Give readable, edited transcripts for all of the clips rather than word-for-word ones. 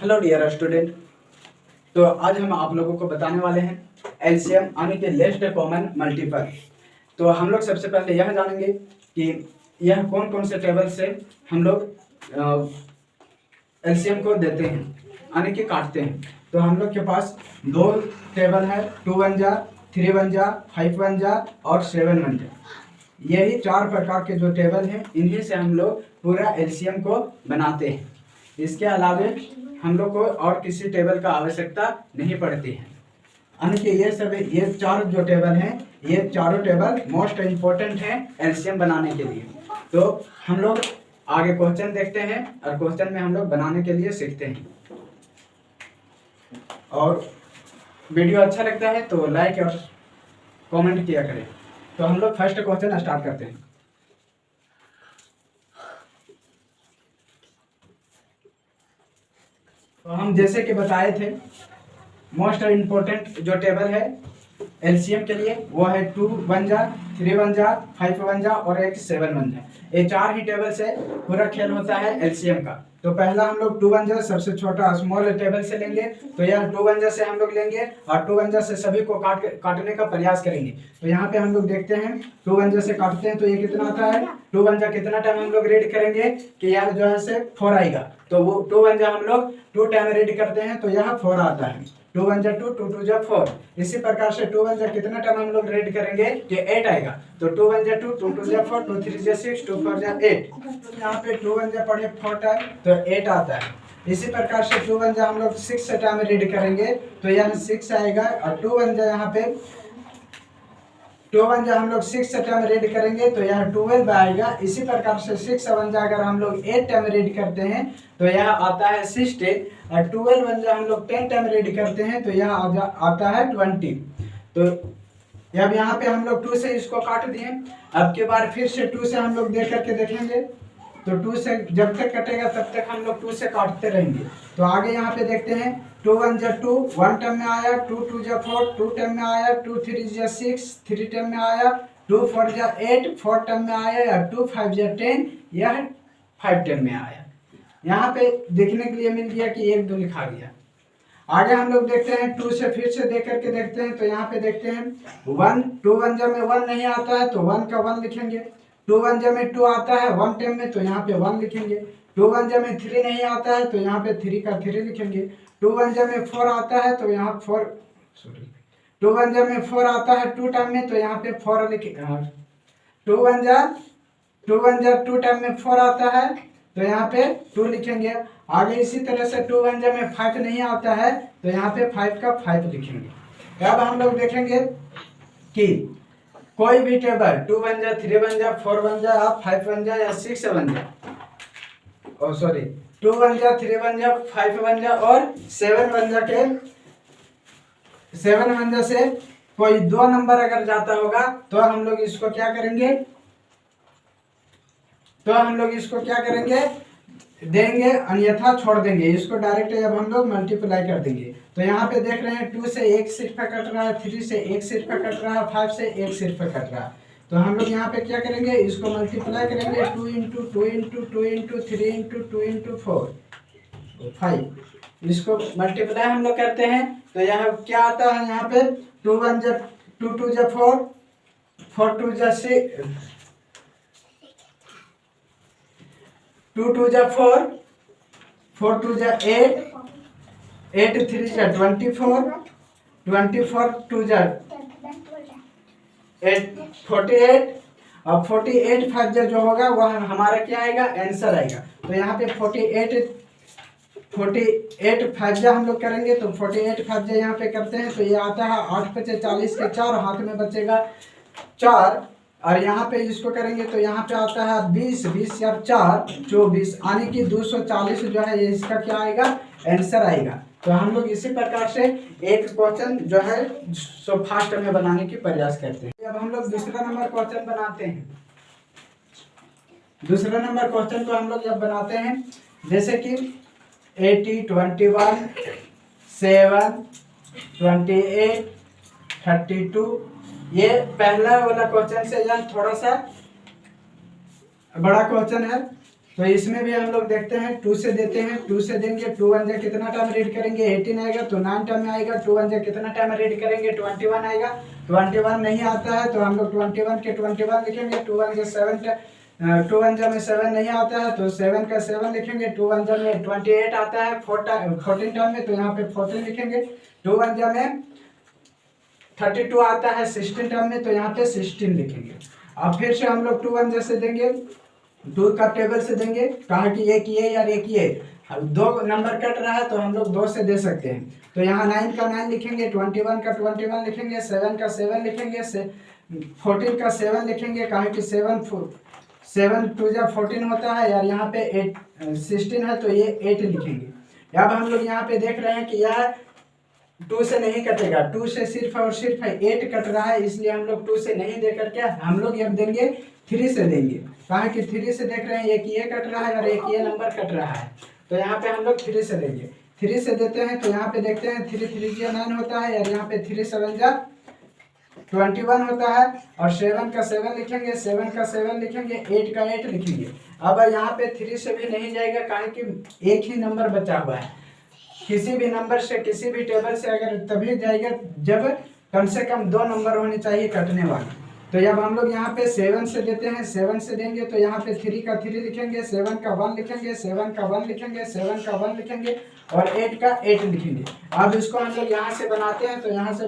Hello dear student. तो आज हम आप लोगों को बताने वाले हैं एलसीएम यानी कि लेस्ट कॉमन मल्टीपल। तो हम लोग सबसे पहले यह जानेंगे कि यह कौन कौन से टेबल से हम लोग एलसीएम को देते हैं यानी कि काटते हैं। तो हम लोग के पास दो टेबल है, 2 1 जा, 3 1 जा, 5 1 जा और 7 1 जा। यही चार प्रकार के जो टेबल हैं इन्हीं से हम लोग पूरा एलसीएम को बनाते हैं। इसके अलावा हम लोग को और किसी टेबल का आवश्यकता नहीं पड़ती है। यानी कि ये चार जो टेबल हैं, ये चारों टेबल मोस्ट इम्पोर्टेंट हैं एलसीएम बनाने के लिए। तो हम लोग आगे क्वेश्चन देखते हैं और क्वेश्चन में हम लोग बनाने के लिए सीखते हैं। और वीडियो अच्छा लगता है तो लाइक और कमेंट किया करें। तो हम लोग फर्स्ट क्वेश्चन स्टार्ट करते हैं। तो हम जैसे कि बताए थे, मोस्ट इम्पोर्टेंट जो टेबल है एलसीएम के लिए वो है 2 1 जा, 3 1 जा, 5 1 जा और एक 7 1 जा। ये चार ही टेबल से पूरा खेल होता है एलसीएम का। तो पहला हम लोग 2 1 जा सबसे छोटा स्मॉल टेबल से लेंगे। तो यह 2 1 जा से हम लोग लेंगे और 2 1 जा से सभी को काटने का प्रयास करेंगे। तो यहाँ पे हम लोग देखते हैं 2 1 जा से काटते हैं तो ये कितना आता है। 2 1 जा कितना टाइम हम लोग रीड करेंगे कि यह जो है से 4 आएगा। तो वो 2 1 जा हम लोग 2 टाइम रीड करते हैं तो यह 4 आता है। 2 1 जा 2, 2 2 जा 4। इसी प्रकार से 2 1 जा कितना टाइम हम लोग रीड करेंगे कि 8 आएगा। तो 2 1 जा 2, 2 2 जा 4, 2 3 जा 6, 2 4 जा 8। यहाँ पे 2 1 जा पढ़े 4 टाइम तो 8 आता है। इसी प्रकार से 2 1 जा हम लोग 6 टाइम रीड करेंगे तो यहाँ 6 आएगा। और 2 1 जा यहाँ पे 2 1 जा हम लोग 6 टाइम रीड करेंगे तो यहाँ 12 आएगा। इसी प्रकार से 6 1 जा अगर हम लोग 8 टाइम रीड करते हैं तो यह आता है 60। और 12 1 जा हम लोग 10 टाइम रीड करते हैं तो यह आता है 20। तो अब यहाँ पे हम लोग 2 से इसको काट दिए। अब के बाद फिर से 2 से हम लोग देख करके देखेंगे। तो 2 से जब तक कटेगा तब तक हम लोग 2 से काटते रहेंगे। तो आगे यहाँ पे देखते हैं 2 1 जा 2, 1 टाइम में आया। 2 2 जा 4, 2 टाइम में आया। 2 3 जा 6, 3 टाइम में आया। 2 4 जा 8, 4 टाइम में आया। और 2 5 जा 10, यह 5 टाइम में आया। यहाँ पे देखने के लिए मिल गया कि 1 2 लिखा गया। आगे हम लोग देखते हैं 2 से फिर से देख करके देखते हैं। तो यहाँ पे देखते हैं 1, 2 1 जा में 1 नहीं आता है तो 1 का 1 लिखेंगे। 2 1 जा में 2 आता है 1 टाइम में तो यहाँ पे 1 लिखेंगे। 2 1 जा में 3 नहीं आता है तो यहाँ पे 3 का 3 लिखेंगे। 2 1 जा में 4 आता है तो यहाँ 4 2 1 जा में 4 आता है 2 टाइम में तो यहाँ पे 4 लिखेंगे। 2 1 जा 2 टाइम में 4 आता है तो यहाँ पे 2 लिखेंगे। आगे इसी तरह से 2 1 जा में 5 नहीं आता है तो यहाँ पे 5 का 5 लिखेंगे। अब हम लोग देखेंगे कि कोई भी टेबल 2 1 जा, 3 1 जा, 4 1 जा, 5 1 जा या 6 1 जा, 2 1 जा, 3 1 जा, 5 1 जा और 7 1 जा के 7 1 जा से कोई 2 नंबर अगर जाता होगा तो हम लोग इसको क्या करेंगे देंगे, अन्यथा छोड़ देंगे। इसको डायरेक्ट अब हम लोग मल्टीप्लाई कर देंगे। तो यहाँ पे देख रहे हैं 2 से 1 सिर्फ पे कट रहा है, 3 से 1 सिर्फ पे कट रहा है, 5 से 1 सिर्फ पे कट रहा है। तो हम लोग यहाँ पे क्या करेंगे, इसको मल्टीप्लाई करेंगे 2 into 2 into 2 into 3 into 2 into 4 5। इसको मल्टीप्लाई हम लोग करते हैं तो यहाँ क्या आता है, यहाँ पे 2 1 जा 2 2 जा 4, 4 2 जा 6, 2 2 जा 4, 4 2 जा 8, 8 3 जा 24, 24 2 जा 48 और 48 5 जा जो होगा वह हमारा क्या आएगा, आंसर आएगा। तो यहाँ पे 48 5 जा हम लोग करेंगे तो 48 5 जा यहाँ पे करते हैं तो ये आता है 8 5 40 के 4, हाथ में बचेगा 4। और यहाँ पे इसको करेंगे तो यहाँ पे आता है 20 20 या 4 24, यानी कि 240 जो है ये इसका क्या आएगा, आंसर आएगा। तो हम लोग इसी प्रकार से एक क्वेश्चन जो है सो फास्ट में बनाने की प्रयास करते हैं। अब हम लोग दूसरा नंबर क्वेश्चन बनाते हैं। दूसरा नंबर क्वेश्चन को हम लोग जब बनाते हैं जैसे कि 80 21 7 28 32, ये पहला वाला क्वेश्चन से यह थोड़ा सा बड़ा क्वेश्चन है। तो इसमें भी हम लोग देखते हैं 2 से देते हैं, 2 से देंगे, 2 1 जा कितना टाइम रीड करेंगे 18 आएगा, तो 9 टाइम में आएगा। 2 1 जा कितना टाइम रीड करेंगे 21 आएगा। 21 नहीं आता है तो हम लोग 21 के 21 लिखेंगे। 2 1 जा 7 2 1 जा में 7 नहीं आता है तो 7 का 7 लिखेंगे। 2 1 जा में 28 आता है 14 टाइम में, तो यहाँ पे 14 लिखेंगे। 2 1 जा में 32 आता है 16 टर्म में, तो यहाँ पे 16 लिखेंगे। अब फिर से हम लोग 2 1 जैसे देंगे, 2 का टेबल से देंगे, कहा कि एक ये यार एक ये, दो नंबर कट रहा है तो हम लोग 2 से दे सकते हैं। तो यहाँ 9 का 9 लिखेंगे, 21 का 21 लिखेंगे, 7 का 7 लिखेंगे, 14 का 7 लिखेंगे, कहा कि 7 2 जा 14 होता है यार, यहाँ पे 16 है तो ये 8 लिखेंगे। अब हम लोग यहाँ पे देख रहे हैं कि यह 2 से नहीं कटेगा, 2 से सिर्फ और सिर्फ 8 कट रहा है, इसलिए हम लोग 2 से नहीं दे करके हम लोग अब देंगे 3 से देंगे। कहा कि 3 से देख रहे हैं एक ये कट रहा है और एक ये नंबर कट रहा है, तो यहाँ पे हम लोग 3 से देंगे। 3 से देते हैं तो यहाँ पे देखते हैं 3 3 जा 9 होता है और यहाँ पे 3 7 जा 21 होता है, और 7 का 7 लिखेंगे, 7 का 7 लिखेंगे, 8 का 8 लिखेंगे। अब यहाँ पे 3 से भी नहीं जाएगा, कहा कि एक ही नंबर बचा हुआ है। किसी भी नंबर से किसी भी टेबल से अगर तभी जाएगा जब कम से कम 2 नंबर होने चाहिए कटने वाले। तो जब हम लोग यहाँ पे 7 से देते हैं, 7 से देंगे तो यहाँ पे 3 का 3 लिखेंगे, 7 का 1 लिखेंगे, 7 का 1 लिखेंगे, 7 का 1 लिखेंगे और 8 का 8 लिखेंगे। अब इसको हम लोग यहाँ से बनाते हैं, तो यहाँ से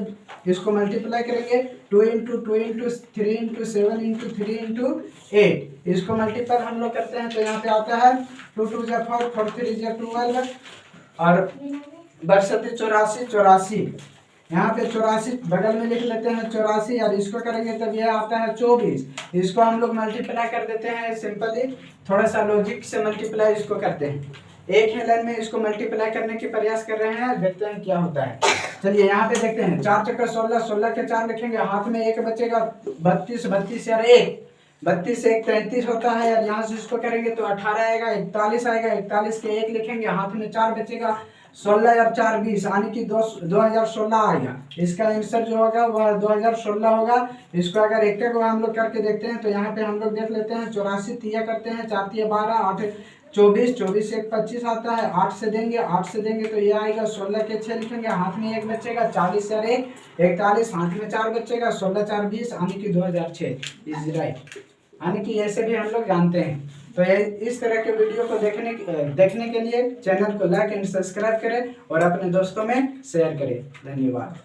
इसको मल्टीप्लाई करेंगे 2 into 2 into 3 into 7 into 3 into 8, इसको मल्टीपल हम लोग करते हैं तो यहाँ पे आता है 2 2 जा 4 4 3 जा 12 और 62 84 84, यहाँ पे 84 बगल में लिख लेते हैं 84 और इसको करेंगे तब यह आता है 24। इसको हम लोग मल्टीप्लाई कर देते हैं सिंपली, थोड़ा सा लॉजिक से मल्टीप्लाई इसको करते हैं। एक ही लाइन में इसको मल्टीप्लाई करने के प्रयास कर रहे हैं, देखते हैं क्या होता है। चलिए यहाँ पे देखते हैं 4 चक्कर 16, 16 के 4 लिखेंगे, हाथ में 1 बचेगा, 32 32 यार 1, 32 से 1 33 होता है यार, यहाँ से इसको करेंगे तो 18 आएगा, 41 आएगा, 41 के 1 लिखेंगे, हाथ में 4 बचेगा, 16 और 4 20 यानी कि 2016 आएगा। इसका आंसर जो होगा वह 2016 होगा। इसको अगर एक एक हम लोग करके देखते हैं तो यहाँ पे हम लोग देख लेते हैं 84 तिया करते हैं, 4 तिया 12, 8 24, 24 से 1 25 आता है, 8 से देंगे, 8 से देंगे तो ये आएगा, 16 के 6 लिखेंगे, हाथ में 1 बचेगा, 40 और 1 41, हाथ में 4 बचेगा, 16 4 20 यानी कि 2006 इज राइट। यानी कि ऐसे भी हम लोग जानते हैं। तो इस तरह के वीडियो को देखने के लिए चैनल को लाइक एंड सब्सक्राइब करें और अपने दोस्तों में शेयर करें। धन्यवाद।